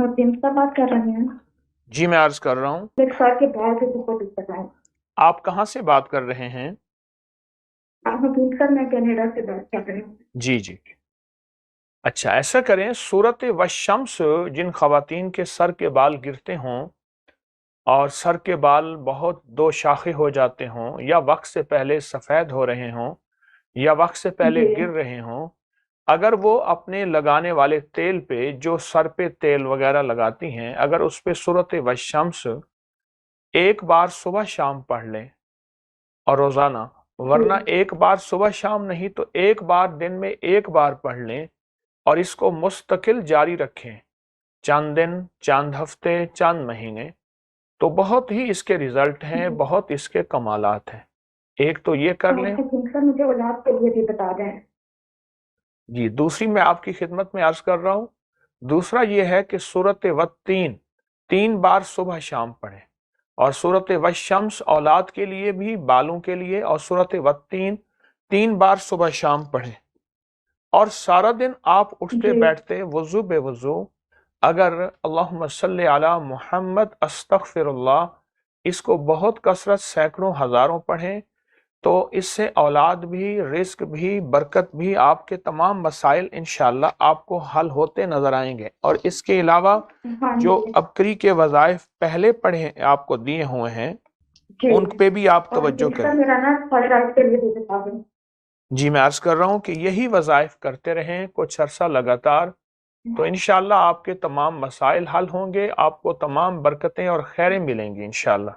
हकीम साहब बात कर रहे हैं। जी मैं अर्ज कर रहा हूँ। मेरे सर के बाल के ऊपर दिक्कत है। आप कहाँ से बात कर रहे हैं? हकीम साहब मैं कनाडा से बात कर रही हूँ। जी जी। अच्छा, ऐसा करें, सूरत वशम्स, जिन खवातीन के सर के बाल गिरते हों और सर के बाल बहुत दो शाखे हो जाते हों, या वक्त से पहले सफ़ेद हो रहे हों, या वक्त से पहले जी गिर रहे हों, अगर वो अपने लगाने वाले तेल पे, जो सर पे तेल वगैरह लगाती हैं, अगर उस पे सूरत वशम्स एक बार सुबह शाम पढ़ लें और रोजाना, जी वरना एक बार सुबह शाम नहीं तो एक बार दिन में एक बार पढ़ लें, और इसको मुस्तकिल जारी रखें, चंद दिन, चंद हफ्ते, चंद महीने, तो बहुत ही इसके रिजल्ट हैं, जी। बहुत इसके कमालात हैं। एक तो ये कर और लें। हकीम साहब मुझे औलाद के लिए भी बता दें। जी, दूसरी मैं आपकी खिदमत में अर्ज कर रहा हूँ। दूसरा ये है कि सूरत वत्तीन तीन बार सुबह शाम पढ़ें, और सूरत वशम्स औलाद के लिए भी, बालों के लिए, और सूरत वत्तीन तीन बार सुबह शाम पढ़ें। और सारा दिन आप उठते जी बैठते वजू बेवजू अगर अल्लाहुम्मा सल्ली अला मुहम्मद अस्तगफिरुल्लाह इसको बहुत कसरत, सैकड़ों हजारों पढ़ें, तो इससे औलाद भी, रिस्क भी, बरकत भी, आपके तमाम मसाइल इंशाअल्लाह आपको हल होते नजर आएंगे। और इसके अलावा हाँ जो जी। अबकरी के वज़ाइफ पहले पढ़े आपको दिए हुए हैं, जी। उन पे भी आप और तवज्जो हकीम करें। साहब मेरा ना थायराइड के लिए भी बता दें। जी मैं अर्ज कर रहा हूँ कि यही वज़ाइफ करते रहें कुछ अरसा लगातार, तो इंशाअल्लाह आपके तमाम मसाइल हल होंगे, आपको तमाम बरकतें और खैरें मिलेंगी इंशाअल्लाह।